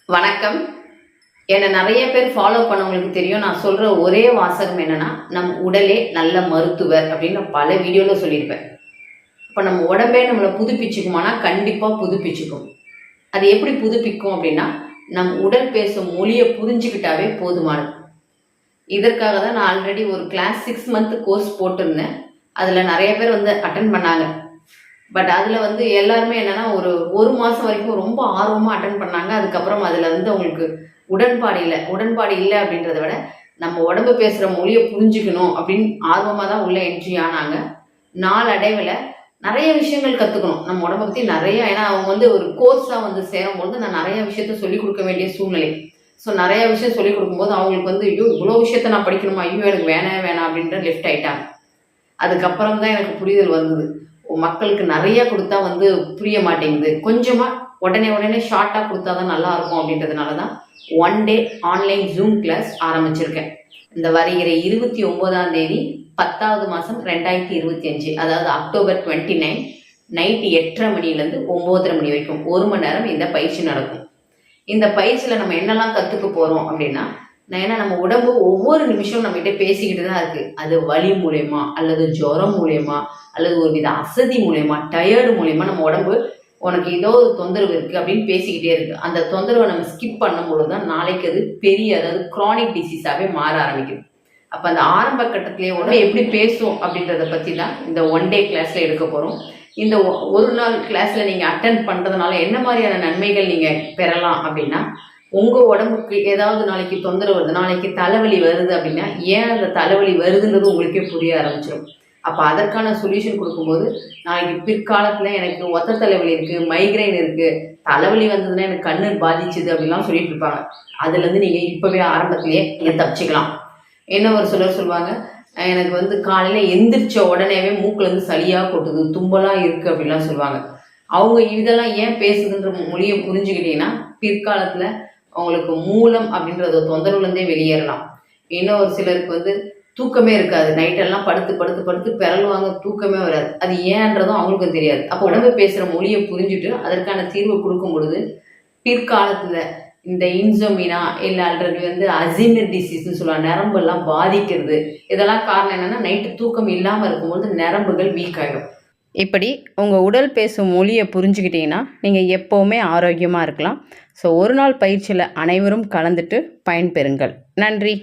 வணக்கம். என்னை நிறைய பேர் ஃபாலோ பண்ணவங்களுக்கு தெரியும். நான் சொல்ற ஒரே வாசகம் என்னன்னா, நம் உடலே நல்ல மருத்துவர் அப்படின்னு நான் பல வீடியோல சொல்லியிருப்பேன். அப்ப நம்ம உடம்பே நம்மள புதுப்பிச்சுக்குமானா, கண்டிப்பா புதுப்பிச்சுக்கும். அது எப்படி புதுப்பிக்கும் அப்படின்னா, நம் உடல் பேசும் மொழிய புரிஞ்சுக்கிட்டாவே போதுமானது. இதற்காக தான் நான் ஆல்ரெடி ஒரு கிளாஸ் 6 மந்த் கோர்ஸ் போட்டிருந்தேன். அதுல நிறைய பேர் வந்து அட்டெண்ட் பண்ணாங்க. பட் அதுல வந்து எல்லாருமே என்னன்னா, ஒரு மாசம் வரைக்கும் ரொம்ப ஆர்வமா அட்டெண்ட் பண்ணாங்க. அதுக்கப்புறம் அதுல வந்து அவங்களுக்கு உடன்பாடு இல்ல. உடன்பாடு இல்ல அப்படின்றத விட, நம்ம உடம்பு பேசுற மொழிய புரிஞ்சுக்கணும் அப்படின்னு ஆர்வமா தான் உள்ள என்ட்ரி ஆனாங்க. நாளடைவுல நெறைய விஷயங்கள் கத்துக்கணும். நம்ம உடம்ப பத்தி நெறைய ஏன்னா அவங்க வந்து ஒரு கோர்ஸா வந்து சேரும்பொழுது, நான் நெறைய விஷயத்த சொல்லிக் குடுக்க வேண்டிய சூழ்நிலை. ஸோ நெறைய விஷயம் சொல்லிக் குடுக்கும்போது, அவங்களுக்கு வந்து, "ஐயோ! இவ்ளோ விஷயத்த நான் படிக்கணுமா? ஐயோ! எனக்கு வேணவே வேணாம்" அப்படின்ற லெஃப்ட் ஆயிட்டாங்க. அதுக்கப்புறம் தான் எனக்கு புரிதல் வந்தது. மக்களுக்கு நெறைய குடுத்தா வந்து புரிய மாட்டேங்குது. கொஞ்சமா உடனே உடனே ஷார்ட்டா குடுத்தா தான் நல்லாருக்கும் அப்படின்றதுனால தான் 1 டே ஆன்லைன் ஜூம் கிளாஸ் ஆரம்பிச்சிருக்கேன். இந்த வருகிற 29ஆம் தேதி 10வது மாசம் 2025 அதாவது அக்டோபர் 29 நைட் 8:30 மணிலேருந்து 9:30 மணி வரைக்கும் 1 மணி நேரம் இந்த பயிற்சி நடக்கும். இந்த பயிற்சியில நம்ம என்னெல்லாம் கத்துக்க போறோம் அப்படின்னா, ஏன்னா நம்ம உடம்பு ஒவ்வொரு நிமிஷமும் நம்மகிட்ட பேசிக்கிட்டு தான் இருக்கு. அது வலி மூலியமா, அல்லது ஜுரம் மூலியமா, அல்லது ஒரு வித அசதி மூலியமா, டயர்டு மூலியமா நம்ம உடம்பு உனக்கு ஏதோ ஒரு தொந்தரவு இருக்கு அப்படின்னு பேசிக்கிட்டே இருக்கு. அந்த தொந்தரவை நம்ம ஸ்கிப் பண்ணும்போது தான் நாளைக்கு அது பெரிய அதாவது குரானிக் டிசீஸாவே மாற ஆரம்பிக்குது. அப்ப அந்த ஆரம்ப கட்டத்திலேயே உடம்பு எப்படி பேசும் அப்படின்றத பத்தி தான் இந்த 1 டே கிளாஸ்ல எடுக்க போறோம். இந்த ஒரு நாள் கிளாஸ்ல நீங்க அட்டெண்ட் பண்றதுனால என்ன மாதிரியான நன்மைகள் நீங்க பெறலாம் அப்படின்னா, உங்க உடம்புக்கு ஏதாவது நாளைக்கு தொந்தரவு வருது, நாளைக்கு தலைவலி வருது அப்படின்னா, ஏன் அந்த தலைவலி வருதுன்றது உங்களுக்கே புரிய ஆரம்பிச்சிடும். அப்ப அதற்கான சொல்யூஷன் கொடுக்கும்போது, நாளைக்கு பிற்காலத்துல எனக்கு ஒத்த தலைவலி இருக்கு, மைக்ரைன் இருக்கு, தலைவலி வந்ததுன்னா எனக்கு கண்ணு பாதிச்சுது அப்படிலாம் சொல்லிட்டு இருப்பாங்க. அதுல இருந்து நீங்க இப்பவே ஆரம்பத்திலேயே நீங்க தப்பிச்சுக்கலாம். என்ன ஒரு சிலர் சொல்லுவாங்க, எனக்கு வந்து காலையில எந்திரிச்ச உடனேவே மூக்குல இருந்து சளியா கொட்டுது, தும்பலா இருக்கு அப்படிலாம் சொல்லுவாங்க. அவங்க இதெல்லாம் ஏன் பேசுதுன்ற மொழியை புரிஞ்சுக்கிட்டீங்கன்னா, பிற்காலத்துல அவங்களுக்கு மூலம் அப்படின்ற ஒரு தொந்தரவுல இருந்தே வெளியேறலாம். இன்னும் ஒரு சிலருக்கு வந்து தூக்கமே இருக்காது. நைட்டெல்லாம் படுத்து படுத்து படுத்து பெரலுவாங்க, தூக்கமே வராது. அது ஏன்றதும் அவங்களுக்கும் தெரியாது. அப்போ உடம்பு பேசுற மொழியை புரிஞ்சுட்டு அதற்கான தீர்வு கொடுக்கும் பொழுது, பிற்காலத்துல இந்த இன்சோமினா இல்ல அல்லது வந்து அல்சைமர் டிசீஸ்ன்னு சொல்லுவாங்க. நரம்பெல்லாம் பாதிக்கிறது. இதெல்லாம் காரணம் என்னன்னா, நைட்டு தூக்கம் இல்லாம இருக்கும்போது நரம்புகள் வீக் ஆயிடும். இப்படி உங்கள் உடல் பேசும் மொழியை புரிஞ்சுக்கிட்டீங்கன்னா, நீங்கள் எப்போவுமே ஆரோக்கியமாக இருக்கலாம். ஸோ ஒரு நாள் பயிற்சியில் அனைவரும் கலந்துட்டு பயன்பெறுங்கள். நன்றி.